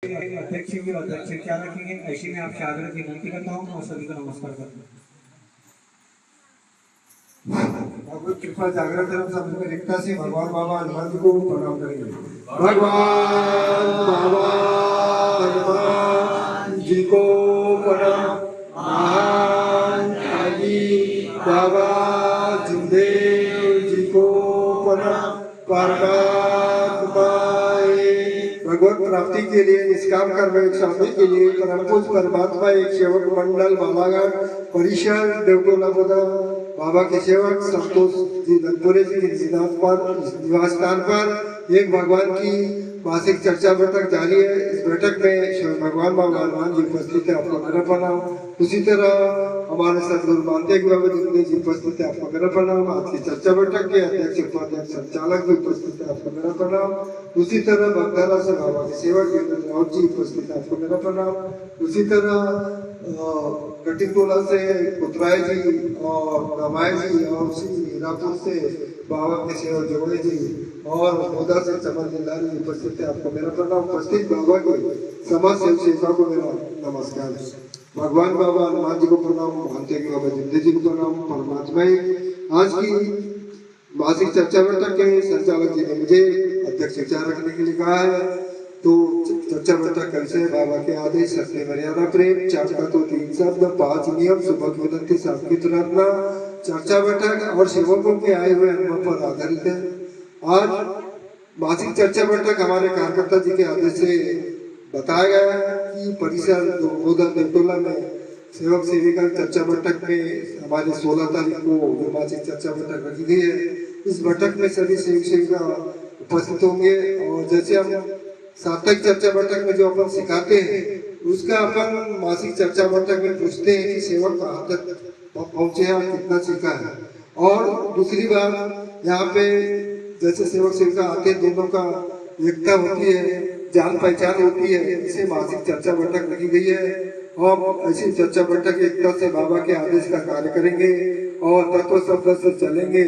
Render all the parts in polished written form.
अध्यक्ष जी और अध्यक्ष क्या रखेंगे, ऐसे में आपसे आग्रह की विनती करता हूँ और सभी को नमस्कार करता हूँ। भगवत कृपा जागृत है, सब में एकता से भगवान बाबा हनुमान जी को प्रणाम करेंगे। भगवान बाबा हनुमान जी को प्रणाम। महान त्यागी बाबा जुमदेव जी को प्रणाम। परमात्मा भगवत प्राप्ति के लिए निष्काम कर्म एक स्वामी के लिए परम पूज्य परमात्मा एक सेवक मंडल बालाघाट परिसर देवटोला बाबा के सेवक संतोष जी धनपुरे जी के निवास स्थान पर एक भगवान की मासिक चर्चा बैठक जारी है। इस बैठक में भगवान बाबा हनुमान जी उपस्थित है, आपको मेरा प्रणाम। उसी तरह हमारे सदगुरु मानतेय बाबा जी उपस्थित है, आपको मेरा प्रणाम। आज की चर्चा बैठक के अध्यक्ष उपाध्यक्ष संचालक भी उपस्थित है, आपको मेरा प्रणाम। उसी तरह बगदारा से बाबा के सेवक राउत जी उपस्थित है, आपको मेरा प्रणाम। उसी तरह कटिंगटोला से पुतराय जी और गमाय जी और हीरापुर से बाबा के सेवक जोड़े जी और मोदा से चमन जिलारी उपस्थित है, आपको मेरा प्रणाम। उपस्थित बाबा के समाज सेवा को मेरा नमस्कार। भगवान बाबा हनुमान जी को प्रणाम, मानते कि बाबा जिंदे जी को प्रणाम। परमात्मा आज की मासिक चर्चा बैठक के संचालक जी ने मुझे अध्यक्ष विचार रखने के लिए कहा है, तो चर्चा बैठक कैसे बाबा के आदेश सत्य मर्यादा प्रेम 4 का तो 3 शब्द 5 नियम सुबह की विनती सात्विक प्रार्थना चर्चा बैठक और सेवकों के आए हुए अनुभव पर आधारित है। आज मासिक चर्चा बैठक हमारे कार्यकर्ता जी के आदेश से बताया गया है कि परिसर देवटोला में सेवक सेविका चर्चा बैठक में हमारे 16 तारीख को मासिक चर्चा बैठक रखी गई है। इस बैठक में सभी सेवक सेविका उपस्थित होंगे और जैसे हम साप्ताहिक चर्चा बैठक में जो अपन सिखाते हैं उसका अपन मासिक चर्चा बैठक में पूछते हैं कि सेवक कहाँ तक पहुंचे हैं और कितना सीखा है। और दूसरी बात यहाँ पे जैसे सेवक सेविका आते हैं, दोनों का एकता होती है, जान पहचान होती है, इसे मासिक चर्चा बैठक रखी गई है। और ऐसी चर्चा बैठक एकता से बाबा के आदेश का कार्य करेंगे और तत्व शब्द से चलेंगे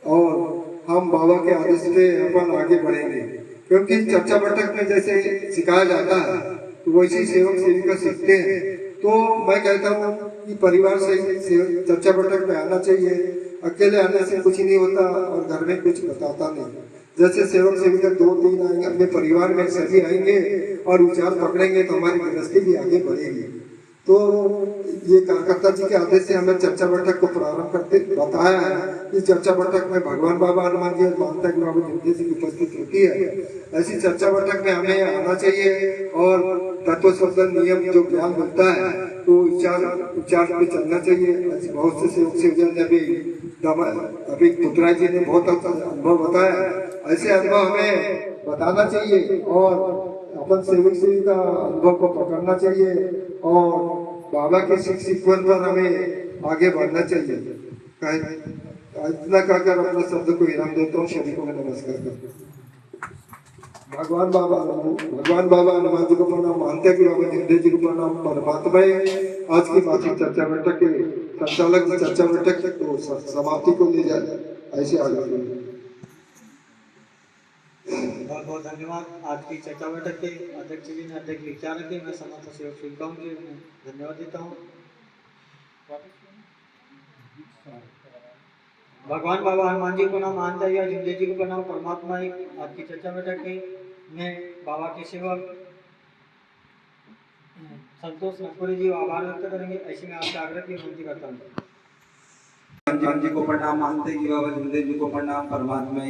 और हम बाबा के आदेश पे अपन आगे बढ़ेंगे। क्योंकि चर्चा बैठक में जैसे सिखाया जाता है तो वैसे सेवक सेविका सीखते हैं। तो मैं कहता हूँ कि परिवार से चर्चा बैठक में आना चाहिए, अकेले आने से कुछ नहीं होता और घर में कुछ बताता नहीं। जैसे सेवक सेविका 2-3 आएंगे, अपने परिवार में सभी आएंगे और विचार पकड़ेंगे तो हमारी गृहस्थी भी आगे बढ़ेगी। तो ये कार्यकर्ता जी के आदेश से हमें चर्चा बैठक को प्रारंभ करते बताया है। इस चर्चा बैठक में भगवान बाबा हनुमान जी और मानता कि बाबा जिंदे जी की उपस्थित होती है। ऐसी चर्चा बैठक में हमें आना चाहिए और तत्व शब्द नियम जो ज्ञान मिलता है तो उपचार पे चलना चाहिए। ऐसे बहुत से सेवक सेविका ने अभी पुतराय जी ने बहुत अच्छा अनुभव बताया, ऐसे अनुभव हमें बताना चाहिए और अपन सेवक सेविका अनुभव को पकड़ना चाहिए और बाबा के शिकवन पर हमें आगे बढ़ना चाहिए। इतना कहकर अपने शब्द को विराम देता हूँ। सभी को मैं नमस्कार करता हूँ। भगवान बाबा हनुमान जी को प्रणाम, मानते कि बाबा जिंदे जी को प्रणाम। परमात्मा आज की मासिक चर्चा बैठक के संचालक चर्चा बैठक को समाप्ति को ले जाए, ऐसे आगे बहुत बहुत धन्यवाद। आज की चर्चा बैठक के अध्यक्ष जी ने अध्यक्ष विचार रखे, मैं समस्त सेवक सेविकाओं के धन्यवाद देता हूँ। भगवान बाबा हनुमान जी को नाम मानता या जिंदे जी को प्रणाम। परमात्मा आज की चर्चा बैठक में बाबा के सेवक संतोष नकुरे जी आभार व्यक्त करेंगे, ऐसे में आपसे आग्रह की विनती करता हूँ। हनुमान जी को प्रणाम, मानते कि बाबा जिंदे जी को प्रणाम। परमात्मा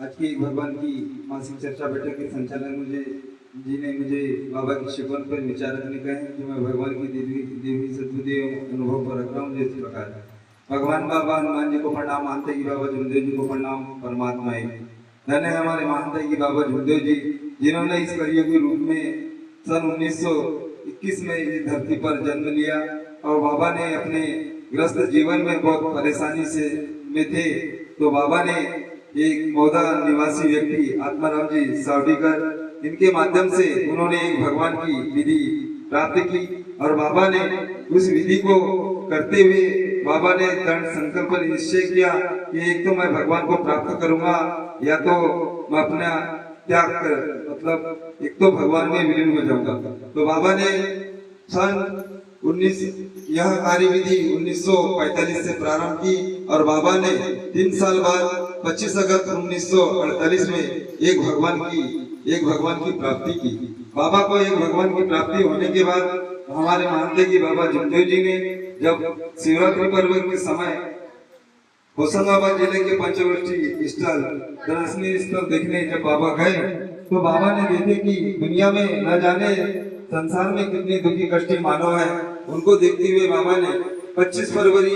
आज की भगवान की मासिक चर्चा बैठक के संचालन मुझे बाबा के शिकवन पर विचार रखने का है कि मैं भगवान की देवी सद्बुद्धि अनुभव पर रख रहा हूँ। जिस प्रकार भगवान बाबा हनुमान जी को प्रणाम, मानते कि बाबा जुमदेव जी को प्रणाम। परमात्मा धन्य है हमारे मानते कि बाबा जुमदेव जी, जिन्होंने इस कलयुगी रूप में सन 1921 में इस धरती पर जन्म लिया और बाबा ने अपने ग्रस्त जीवन में बहुत परेशानी से में थे, तो बाबा ने एक मौदा निवासी व्यक्ति आत्माराम जी सावडीकर, इनके माध्यम से उन्होंने एक भगवान की विधि प्राप्त की और बाबा ने उस विधि को करते हुए बाबा ने दृढ़ संकल्प निश्चय किया कि एक तो मैं भगवान को प्राप्त करूंगा या तो मैं अपना त्याग कर मतलब एक तो भगवान में विलीन हो जाऊंगा। तो बाबा ने सन 19 यह कार्यविधि 1945 से प्रारंभ की और बाबा ने 3 साल बाद 25 अगस्त 1948 में एक भगवान की प्राप्ति की। बाबा को एक भगवान की प्राप्ति होने के बाद हमारे मानते कि बाबा जुमदेव जी ने जब शिवरात्रि पर्व के समय होशंगाबाद जिले के पंचवटी स्थल दर्शनीय स्थल देखने जब बाबा गए तो बाबा ने देखे कि दुनिया में न जाने संसार में कितने दुखी कष्टी मानव है। उनको देखते हुए बाबा ने 25 फरवरी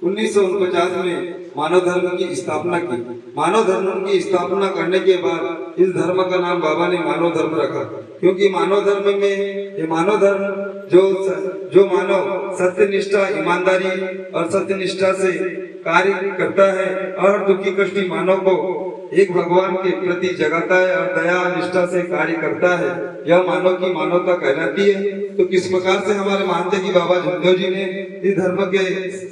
1949 में मानव धर्म की स्थापना की। मानव धर्म की स्थापना करने के बाद इस धर्म का नाम बाबा ने मानव धर्म रखा, क्योंकि मानव धर्म में ये मानव धर्म जो मानव सत्यनिष्ठा ईमानदारी और सत्यनिष्ठा से कार्य करता है और दुखी कष्टी मानव को एक भगवान के प्रति जगाता है और दया निष्ठा से कार्य करता है, यह मानव की मानवता कहलाती है। तो किस प्रकार से हमारे मानते कि बाबा जुमदेव जी ने इस धर्म के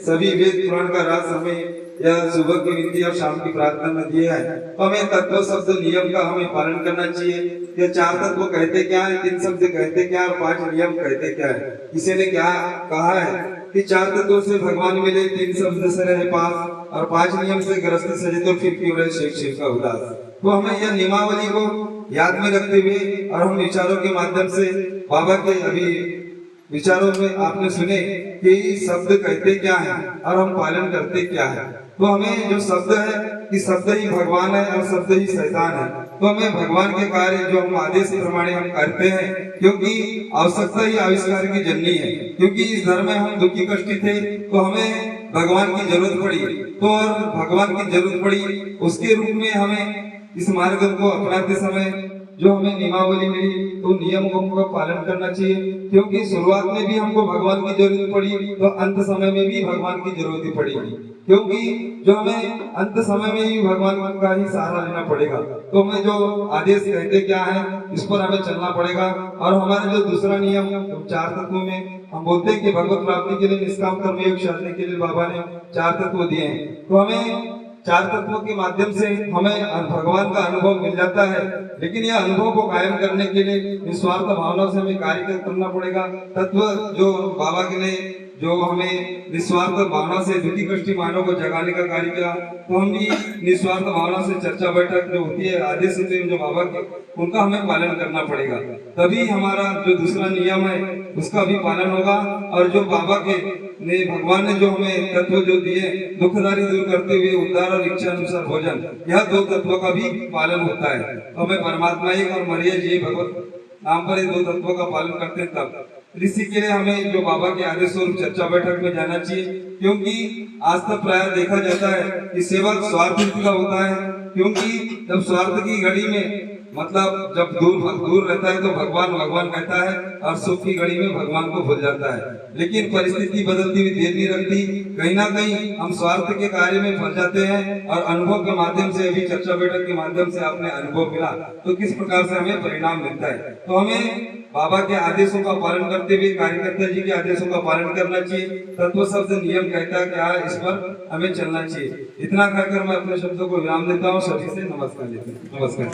सभी वेद पुराण का राज हमें यह सुबह की विनती और शाम की प्रार्थना में दिया है। तो हमें तत्व शब्द नियम का हमें पालन करना चाहिए। ये 4 तत्व कहते क्या है, 3 शब्द कहते क्या और 5 नियम कहते क्या है। किसी ने क्या कहा है कि 4 तत्वों से भगवान मिले, 3 शब्द से रहे पास और 5 नियम से गृहस्थी सजे तो फिर क्यों रहे शेख शेख का उदास। तो हमें यह नियमावली को याद में रखते हुए और हम विचारों के माध्यम से बाबा के अभी विचारों में आपने सुने कि शब्द कहते क्या है और हम पालन करते क्या है। तो हमें जो शब्द है कि शब्द ही भगवान है और शब्द ही शैतान है। तो हमें भगवान के कार्य जो हम आदेश प्रमाणे हम करते हैं, क्योंकि आवश्यकता ही आविष्कार की जननी है। क्योंकि इस धर्म में हम दुखी कष्टी थे तो हमें भगवान की जरूरत पड़ी, तो और भगवान की जरूरत पड़ी उसके रूप में हमें इस मार्ग को अपनाते समय जो हमें नियमावली मिली तो नियमों का पालन करना चाहिए। क्योंकि शुरुआत में भी हमको भगवान की जरूरत पड़ी तो अंत समय में भी भगवान की जरूरत पड़ेगी, क्योंकि जो हमें अंत समय में ही भगवान का ही सहारा लेना पड़ेगा। तो हमें जो आदेश कहते क्या है इस पर हमें चलना पड़ेगा। और हमारा जो दूसरा नियम 4 तत्वों में हम बोलते हैं कि भगवत प्राप्ति के लिए निष्काम कर्म योग साधने के लिए बाबा ने 4 तत्व दिए हैं। तो हमें 4 तत्वों के माध्यम से हमें भगवान का अनुभव मिल जाता है, लेकिन यह अनुभव को कायम करने के लिए निस्वार्थ भावना से हमें कार्य करना पड़ेगा। तत्व जो बाबा के लिए जो हमें निस्वार्थ भावना से दुखी कष्टी मानव को जगाने का कार्य किया, तो हम भी निस्वार्थ भावना से चर्चा बैठक जो होती है आदेश होते हैं जो बाबा के, उनका हमें पालन करना पड़ेगा। तभी हमारा जो दूसरा नियम है उसका भी पालन होगा। और जो बाबा के ने भगवान ने जो हमें तत्व जो दिए दुखदारी दूर करते हुए उद्धार और इच्छा अनुसार भोजन, यह 2 तत्वों का भी पालन होता है। तो हमें परमात्मा एक और मरिया जी भगवत नाम पर 2 तत्वों का पालन करते हैं। तब इसी के लिए हमें जो बाबा के आदेश स्वरूप चर्चा बैठक में जाना चाहिए, क्योंकि आज तक प्राय देखा जाता है कि सेवक स्वार्थ का होता है। क्योंकि जब स्वार्थ की घड़ी में मतलब जब दूर रहता है तो भगवान कहता है और सुख की घड़ी में भगवान को भूल जाता है। लेकिन परिस्थिति बदलती हुई देर नहीं रखती, कहीं ना कहीं हम स्वार्थ के कार्य में फंस जाते हैं। और अनुभव के माध्यम से अभी चर्चा बैठक के माध्यम से आपने अनुभव मिला तो किस प्रकार से हमें परिणाम मिलता है। तो हमें बाबा के आदेशों का पालन करते हुए कार्यकर्ता जी के आदेशों का पालन करना चाहिए। तत्व शब्द नियम कहता है क्या है, इस पर हमें चलना चाहिए। इतना कहकर मैं अपने शब्दों को विराम देता हूँ। सभी से नमस्कार लेता हूँ। नमस्कार।